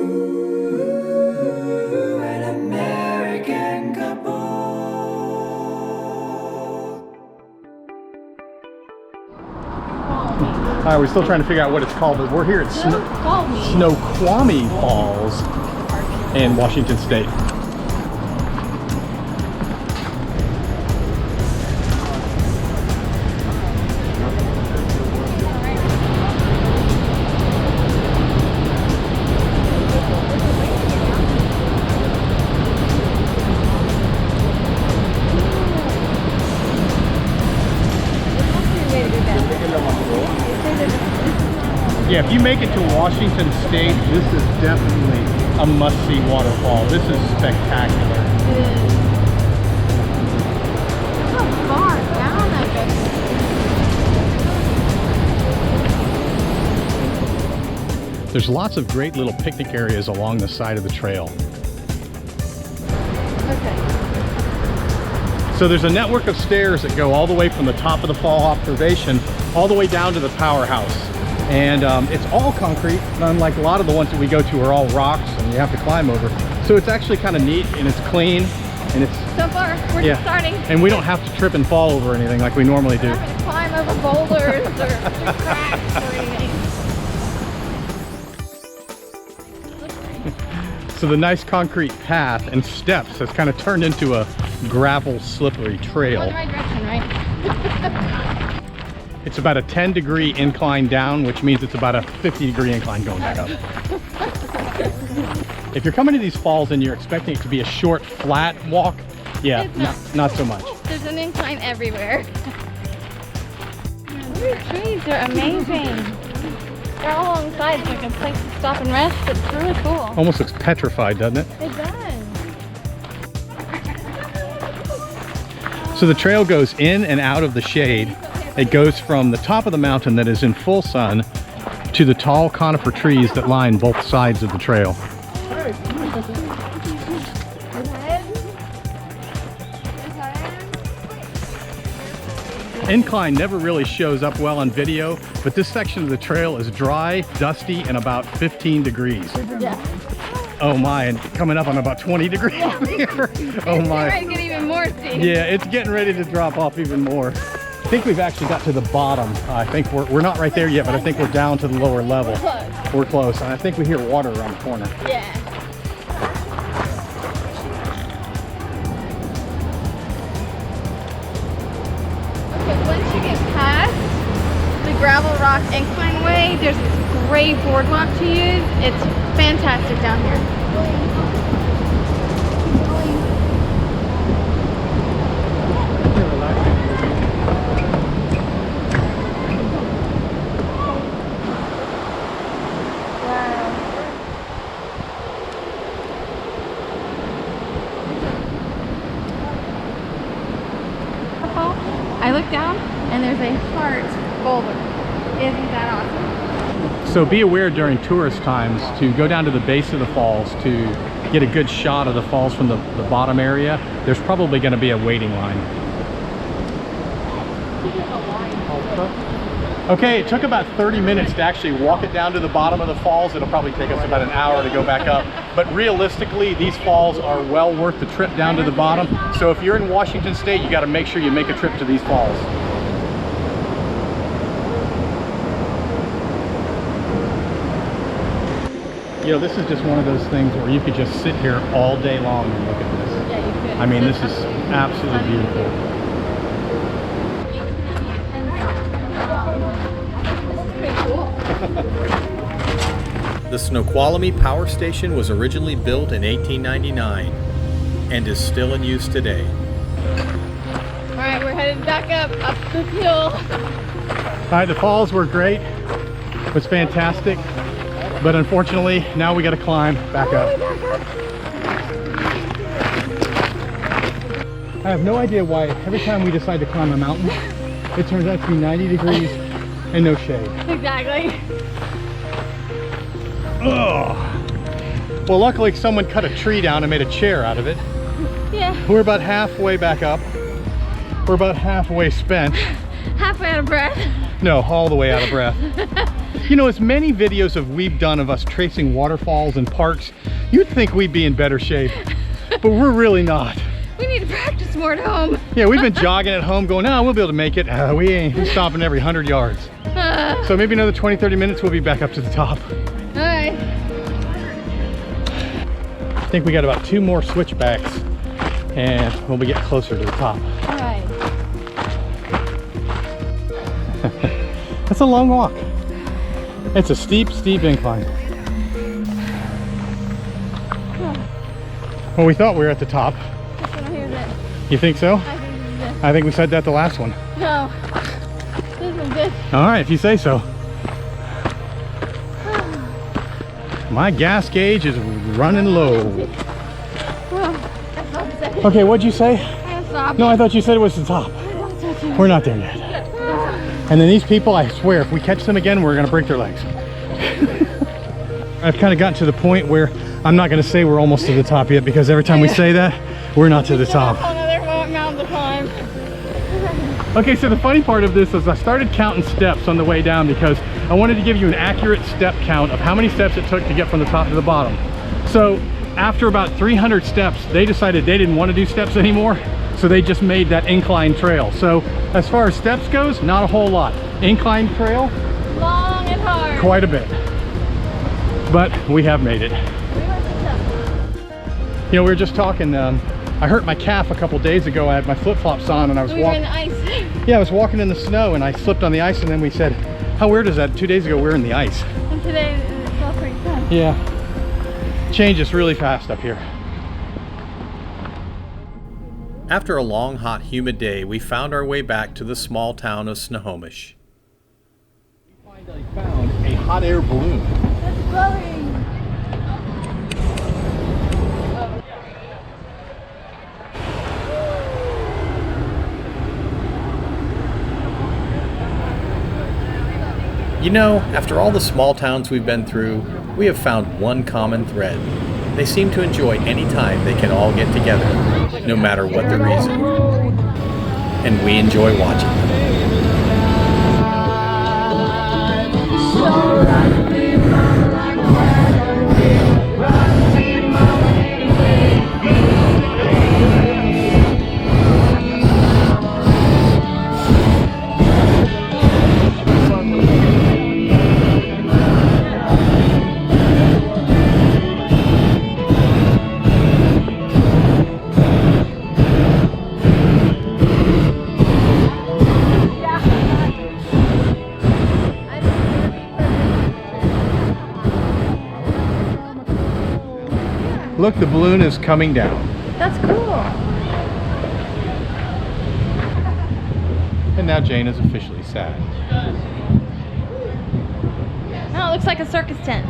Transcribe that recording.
Ooh, an American couple. All right, we're still trying to figure out what it's called, but we're here at Snoqualmie Falls in Washington State. Yeah, if you make it to Washington State, this is definitely a must-see waterfall. This is spectacular. Look how far down that goes. There's lots of great little picnic areas along the side of the trail. Okay. So there's a network of stairs that go all the way from the top of the fall observation all the way down to the powerhouse. And it's all concrete, unlike a lot of the ones that we go to are all rocks and you have to climb over. So it's actually kind of neat and it's clean and it's... So far, we're just starting. And we don't have to trip and fall over anything like we normally do. We're having to climb over boulders or cracks or anything. So the nice concrete path and steps has kind of turned into a gravel slippery trail. Going the right direction, right? It's about a 10-degree incline down, which means it's about a 50-degree incline going back up. If you're coming to these falls and you're expecting it to be a short, flat walk, yeah, not so much. There's an incline everywhere. These trees are amazing. They're all along the sides, like a place to stop and rest. It's really cool. Almost looks petrified, doesn't it? It does. So the trail goes in and out of the shade. It goes from the top of the mountain that is in full sun to the tall conifer trees that line both sides of the trail. Incline never really shows up well on video, but this section of the trail is dry, dusty, and about 15 degrees. Yeah. Oh my, and coming up on about 20 degrees here. Oh my. It's ready to get even more steep. Yeah, it's getting ready to drop off even more. I think we've actually got to the bottom. I think we're not right there yet, but I think we're down to the lower level. We're close, and I think we hear water around the corner. Yeah. Okay, once you get past the gravel rock incline way, there's this great boardwalk to use. It's fantastic down here. I look down and there's a heart boulder. Isn't that awesome? So be aware during tourist times to go down to the base of the falls to get a good shot of the falls from the bottom area. There's probably going to be a waiting line. Okay, it took about 30 minutes to actually walk it down to the bottom of the falls. It'll probably take us about an hour to go back up. But realistically, these falls are well worth the trip down to the bottom. So if you're in Washington State, you got to make sure you make a trip to these falls. You know, this is just one of those things where you could just sit here all day long and look at this. Yeah, you could. I mean, this is absolutely beautiful. The Snoqualmie Power Station was originally built in 1899 and is still in use today. Alright, we're headed back up the hill. Alright, the falls were great. It was fantastic. But unfortunately, now we got to climb back up. I have no idea why every time we decide to climb a mountain, it turns out to be 90 degrees and no shade. Exactly. Ugh. Well, luckily someone cut a tree down and made a chair out of it. Yeah. We're about halfway back up. We're about halfway spent. Halfway out of breath. No, all the way out of breath. You know, as many videos as we've done of us tracing waterfalls and parks, you'd think we'd be in better shape, but we're really not. We need to practice more at home. Yeah, we've been jogging at home going, no, we'll be able to make it. We ain't. We're stopping every 100 yards. So maybe another 20, 30 minutes, we'll be back up to the top. All right. I think we got about 2 more switchbacks and we'll be getting closer to the top. All right. That's a long walk. It's a steep, steep incline. Well, we thought we were at the top. This one here's it. You think so? I think this is it. I think we said that the last one. No. This one's good. All right, if you say so. My gas gauge is running low. Okay, what'd you say? No, I thought you said it was the top. We're not there yet. And then these people, I swear, if we catch them again, we're gonna break their legs. I've kind of gotten to the point where I'm not gonna say we're almost to the top yet, because every time we say that, we're not to the top. Another mountain to climb. Okay, so the funny part of this is I started counting steps on the way down because I wanted to give you an accurate step count of how many steps it took to get from the top to the bottom. So after about 300 steps, they decided they didn't want to do steps anymore. So they just made that incline trail. So as far as steps goes, not a whole lot. Incline trail, Long and hard. quite a bit. But we have made it. You know, we were just talking, I hurt my calf a couple days ago. I had my flip-flops on and I was We were in walking. the ice. Yeah, I was walking in the snow and I slipped on the ice, and then we said, how weird is that? 2 days ago we were in the ice. And today it felt pretty fun. Yeah. Changes really fast up here. After a long, hot, humid day, we found our way back to the small town of Snoqualmie. I found a hot air balloon. That's glowing. You know, after all the small towns we've been through, we have found one common thread. They seem to enjoy any time they can all get together, no matter what the reason. And we enjoy watching them. Look, the balloon is coming down. That's cool. And now Jane is officially sad. Oh, it looks like a circus tent.